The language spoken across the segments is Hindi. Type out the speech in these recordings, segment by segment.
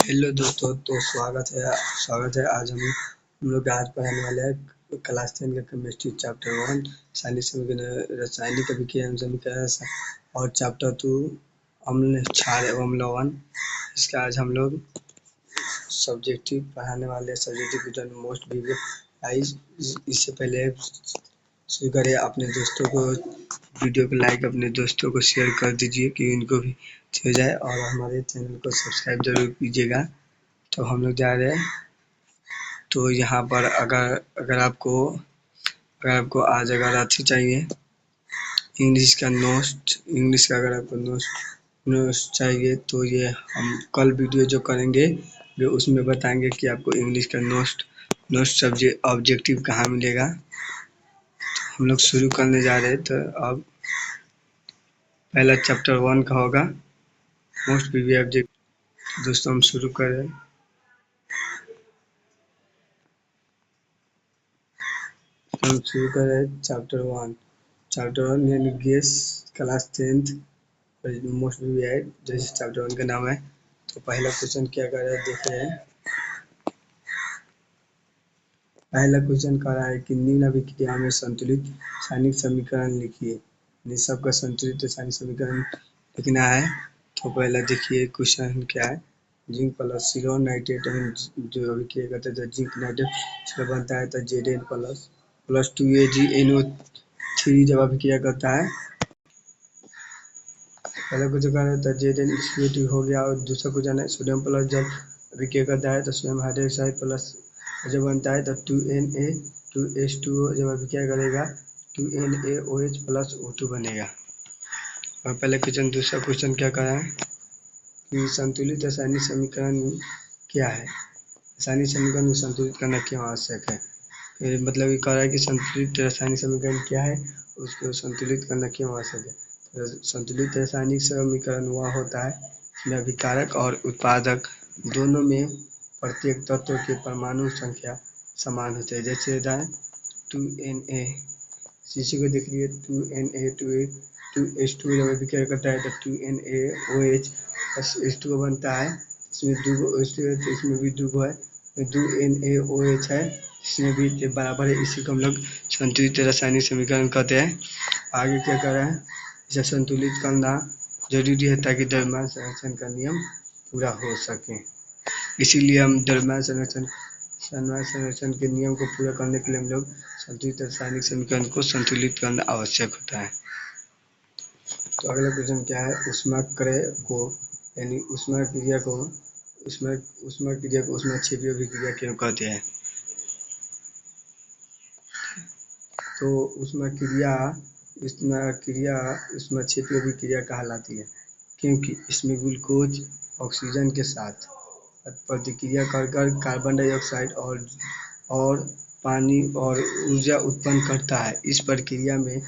हेलो दोस्तों, तो स्वागत है। आज हम लोग आज पढ़ाने वाले हैं क्लास 10 का केमिस्ट्री चैप्टर 1 रासायनिक अभिक्रिया समीकरण और चैप्टर 2 अम्ल क्षार एवं लवण। इसका आज हम लोग सब्जेक्टिव पढ़ाने वाले हैं। Subjective most video. इससे पहले शुरू करें, अपने दोस्तों को वीडियो को लाइक, अपने दोस्तों को शेयर कर दीजिए कि उनको भी हो जाए, और हमारे चैनल को सब्सक्राइब जरूर कीजिएगा। तो हम लोग जा रहे हैं। तो यहाँ पर अगर आपको आज अगर अच्छी चाहिए इंग्लिश का अगर आपको नोट्स चाहिए, तो ये हम कल वीडियो जो करेंगे वो उसमें बताएंगे कि आपको इंग्लिश का नोट्स सब्जेक्ट ऑब्जेक्टिव कहाँ मिलेगा। तो हम लोग शुरू करने जा रहे हैं। तो अब पहला चैप्टर 1 का होगा मोस्ट प्रीवियस ऑब्जेक्ट। दोस्तों हम शुरू कर रहे हैं। चैप्टर 1 यानी gas class 10th most previous, जैसे चैप्टर 1 का नाम है। तो पहला क्वेश्चन क्या कर रहा है, देख रहे हैं। पहला क्वेश्चन कह रहा है कि निम्न अभिक्रिया में संतुलित रासायनिक समीकरण लिखिए। सबका संतुलित रासायनिक समीकरण लिखना है। तो पहला देखिए क्वेश्चन क्या है। जिंक प्लस सिलोन नाइट्रेट जो अभिक्रिया करता है, जिंक नाइट्रेट इसका बनता है तो Zn प्लस 2AgNO3 जब अभिक्रिया करता है। पहला क्वेश्चन कह रहा है Zn हो गया, और दूसरा क्वेश्चन है सोडियम प्लस जब अभिक्रिया करता है तो सोडियम हाइड्रोक्साइड प्लस जब बनता है तो 2Na2H2O जब अभिक्रिया करेगा 2NaOH प्लस O2 बनेगा। और पहले क्वेश्चन दूसरा क्वेश्चन क्या कर रहा है कि संतुलित रासायनिक समीकरण क्या है। रासायनिक समीकरण को संतुलित करना क्यों आवश्यक है। मतलब ये कह रहा है कि संतुलित रासायनिक समीकरण क्या है, उसको संतुलित करना क्यों आवश्यक है। तो संतुलित रासायनिक समीकरण वह होता है जिसमें अभिकारक और उत्पादक दोनों में प्रत्येक तत्व के परमाणु संख्या समान होती है। जैसे 2Na, इसी को देख लीजिए 2Na2H2 जब अभिक्रिया करता है तो 2NaOH प्लस H2O बनता है। इसमें इसमें भी दो है, 2NaOH है, इसमें भी बराबर है। इसी को हम लोग संतुलित रासायनिक समीकरण कहते हैं। आगे क्या कर रहे हैं, इसे संतुलित करना जरूरी है ताकि द्रव्यमान संरक्षण का नियम पूरा हो सके। इसीलिए हम द्रव्यमान संरक्षण के नियम को पूरा करने के लिए हम लोग संतुलित रासायनिक समीकरण को संतुलित करना आवश्यक होता है। तो अगला क्वेश्चन क्या है, ऊष्माक्रय को यानी ऊष्माक्रिया को ऊष्माक्षेपी अभिक्रिया क्यों कहते हैं। तो ऊष्माक्षेपी अभिक्रिया कहलाती है क्योंकि इसमें ग्लूकोज ऑक्सीजन के साथ प्रतिक्रिया कर कार्बन डाइऑक्साइड और पानी और ऊर्जा उत्पन्न करता है। इस प्रक्रिया में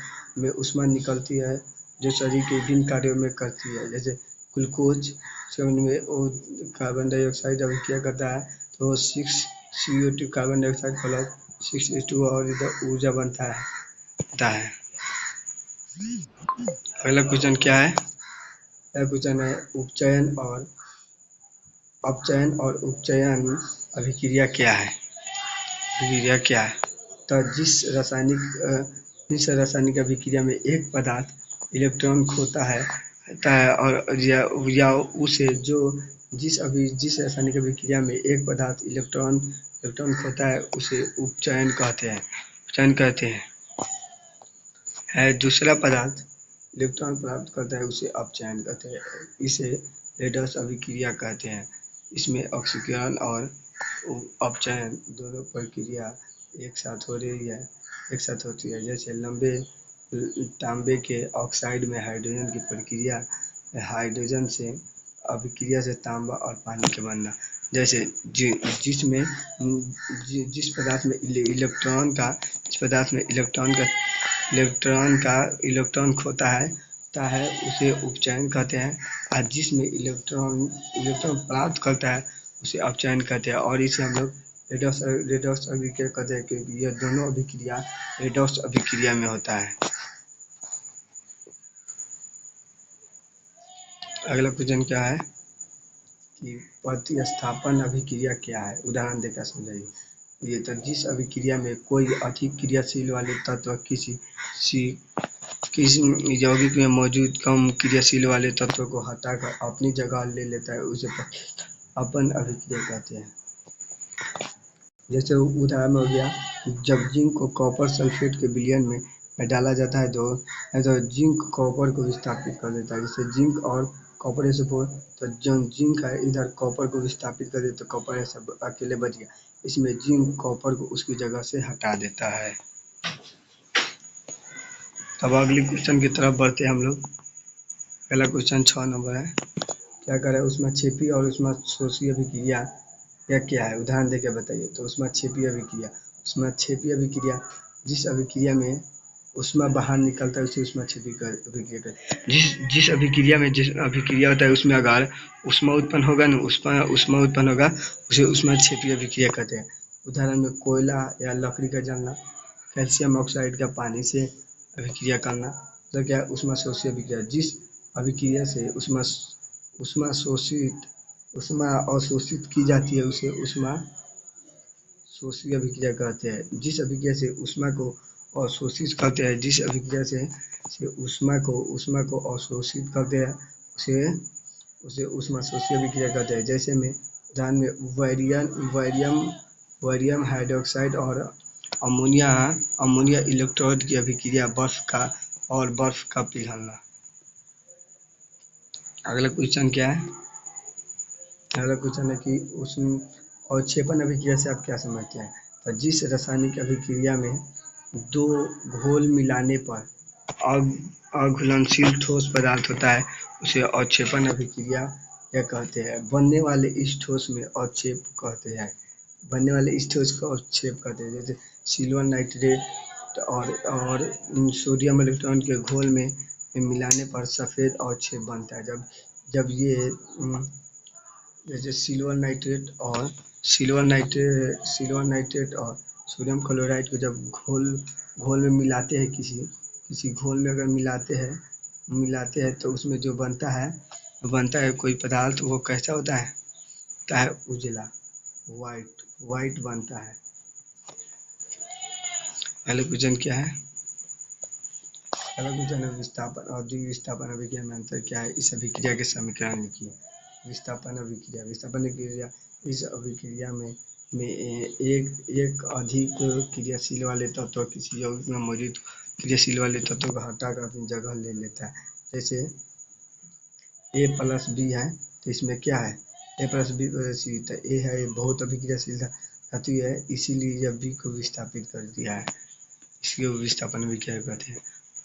ऊष्मा निकलती है जो शरीर के विभिन्न कार्यों में करती है। जैसे ग्लूकोज में वो कार्बन डाइऑक्साइड अभिक्रिया करता है तो 6CO2 carbon dioxide plus 6H2 और इधर ऊर्जा बनता है। अगला क्वेश्चन क्या है, यह क्वेश्चन है अपचयन और उपचयन अभिक्रिया क्या है। तो जिस रासायनिक अभिक्रिया में एक पदार्थ इलेक्ट्रॉन खोता है और या उसे जिस रासायनिक अभिक्रिया में एक पदार्थ इलेक्ट्रॉन खोता है उसे उपचयन कहते हैं। दूसरा पदार्थ इलेक्ट्रॉन प्राप्त करता है उसे अपचयन कहते हैं। इसे रेडॉक्स अभिक्रिया कहते हैं। इसमें ऑक्सीकरण और अपचयन दोनों प्रक्रिया एक साथ होती है। जैसे तांबे के ऑक्साइड में हाइड्रोजन की प्रक्रिया, हाइड्रोजन से अभिक्रिया से तांबा और पानी के बनना। जैसे जिस पदार्थ में इलेक्ट्रॉन खोता है उसे उपचयन कहते हैं, और जिसमें इलेक्ट्रॉन प्राप्त करता है उसे अपचयन कहते हैं। और इसे हम लोग रेडॉक्स अभिक्रिया कहते हैं क्योंकि यह दोनों अभिक्रिया रेडॉक्स अभिक्रिया में होता है। अगला क्वेश्चन क्या है कि प्रतिस्थापन अभिक्रिया क्या है, उदाहरण देकर समझाइए। ये तो जिस अभिक्रिया में कोई अधिक क्रियाशील वाले तत्व किसी यौगिक में मौजूद कम क्रियाशील वाले तत्व को हटाकर अपनी जगह ले लेता है उसे प्रतिस्थापन अभिक्रिया कहते हैं। जैसे उदाहरण हो गया, जब जिंक को कॉपर सल्फेट के विलयन में डाला जाता है तो जिंक कॉपर को विस्थापित कर देता है। जैसे जिंक और कॉपर S4, तो जो जिंक है इधर कॉपर को विस्थापित कर देता तो कॉपर अकेले बच गया। इसमें जिंक कॉपर को उसकी जगह से हटा देता है। अब अगली क्वेश्चन की तरफ बढ़ते हैं हम लोग। पहला क्वेश्चन 6 नंबर है। क्या करें, उसमें छेपी और उसमें शोषी अभिक्रिया या क्या है, उदाहरण देके बताइए। तो उसमें छेपी अभिक्रिया जिस अभिक्रिया में उसमें बाहर निकलता है उसे उसमें छेपी अभिक्रिया कहते हैं। जिस अभिक्रिया होता है उसमें अगर उष्मा उत्पन्न होगा ना, उष्मा उत्पन्न होगा उसे उसमें छेपी अभिक्रिया कहते हैं। उदाहरण में कोयला या लकड़ी का जलना, कैल्शियम ऑक्साइड का पानी से अभिक्रिया करना, तो क्या उष्मा शोषी अभिक्रिया। जिस अभिक्रिया से उष्मा अवशोषित की जाती है उसे उष्मा शोषी अभिक्रिया कहते हैं। जिस अभिक्रिया से उष्मा को अवशोषित करते हैं उष्मा को अवशोषित करते हैं उसे उष्मा शोषी अभिक्रिया कहते हैं। जैसे में उदाहरण में बैरियम हाइड्रोक्साइड और अमोनिया इलेक्ट्रोड की अभिक्रिया, बर्फ का पिघलना। अगला क्वेश्चन क्या है, अगला क्वेश्चन है कि उसमें अवक्षेपण अभिक्रिया से आप क्या समझते हैं। तो जिस रासायनिक अभिक्रिया में दो घोल मिलाने पर अघुलनशील ठोस पदार्थ होता है उसे अवक्षेपण अभिक्रिया क्या कहते हैं। बनने वाले इस ठोस में अवक्षेप कहते हैं। जैसे सिल्वर नाइट्रेट और सोडियम इलेक्ट्रॉन के घोल में मिलाने पर सफ़ेद अवक्षेप बनता है। जब ये जैसे सिल्वर नाइट्रेट और सोडियम क्लोराइड को जब घोल में मिलाते हैं, किसी घोल में अगर मिलाते हैं तो उसमें जो बनता है कोई पदार्थ, वो कैसा होता है उजला, वाइट बनता है। पहले क्वेश्चन क्या है, पहला क्वेश्चन है विस्थापन और द्विविस्थापन अभिक्रिया में अंतर क्या है, इस अभिक्रिया के समीकरण लिखिए। विस्थापन अभिक्रिया इस अभिक्रिया में एक अधिक क्रियाशील वाले तत्व किसी यौगिक में मौजूद क्रियाशील वाले तत्व को हटाकर अपनी जगह ले लेता है। जैसे A+B है तो इसमें क्या है, A+B + तो A है बहुत अभिक्रियाशील धातु है, इसीलिए यह B को विस्थापित कर दिया है, इसलिए विस्थापन अभिक्रिया कहते हैं।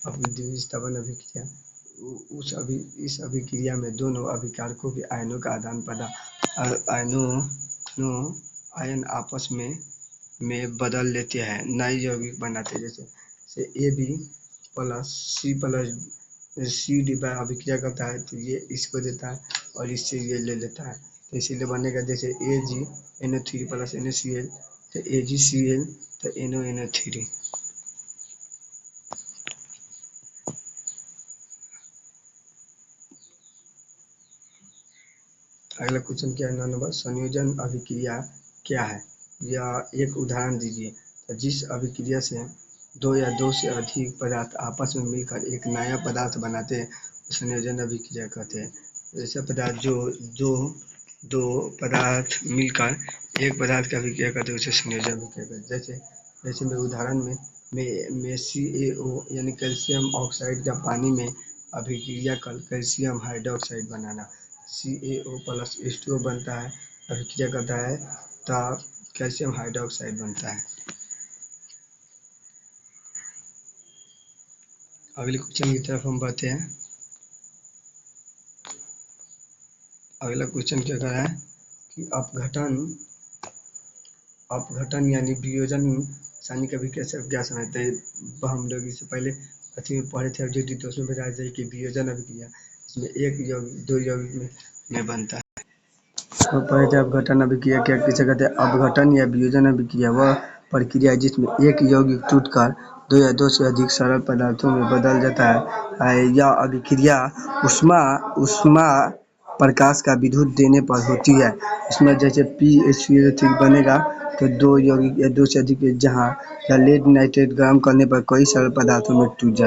अब द्विविस्थापन अभिक्रिया इस अभिक्रिया में दोनों अभिकारकों के आयनों का आदान प्रदान आयन आपस में बदल लेते हैं, नए यौगिक बनाते हैं। जैसे AB+C+C अभिक्रिया करता है तो ये इसको देता है और इससे ये ले लेता है, तो इसीलिए बनेगा जैसे AgNO3 + NaCl तो AgCl तो NONO3। अगला क्वेश्चन क्या है, 9 नंबर, संयोजन अभिक्रिया क्या है या एक उदाहरण दीजिए। तो जिस अभिक्रिया से दो या दो से अधिक पदार्थ आपस में मिलकर एक नया पदार्थ बनाते हैं संयोजन अभिक्रिया कहते हैं। जैसे पदार्थ जो दो पदार्थ मिलकर एक पदार्थ की अभिक्रिया करते हैं उसे संयोजन अभिक्रिया कहते हैं। जैसे में उदाहरण में CaO यानी कैल्शियम ऑक्साइड का पानी में अभिक्रिया कर कैल्शियम हाइड्रोक्साइड बनाना, CaO + H2O बनता है, अभिक्रिया करता है तब कैल्शियम हाइड्रोक्साइड बनता है। अगले क्वेश्चन की तरफ हम बढ़ते हैं। अगला क्वेश्चन क्या कह रहा है कि अपघटन यानी वियोजन रासायनिक अभिक्रिया से क्या समझते हैं। हम लोग इससे पहले अथी में पढ़े थे ऑब्जेक्टिव, तो उसमें बताया जाए कि वियोजन अभिक्रिया इसमें एक यौगिक दो यौगिक में बनता है। तो पढ़े थे अपघटन अभिक्रिया क्या किसे कहते हैं। अपघटन या वियोजन अभिक्रिया वह प्रक्रिया है जिसमें एक यौगिक टूटकर दो या दो से अधिक सरल पदार्थों में बदल जाता है। यह अभिक्रिया ऊष्मा प्रकाश का विद्युत देने पर होती है। इसमें जैसे PaCO3 बनेगा तो 2 यौगिक या 2 से अधिक जहाँ या लेड नाइट्रेट गर्म करने पर कई सरल पदार्थों में टूट जाता है।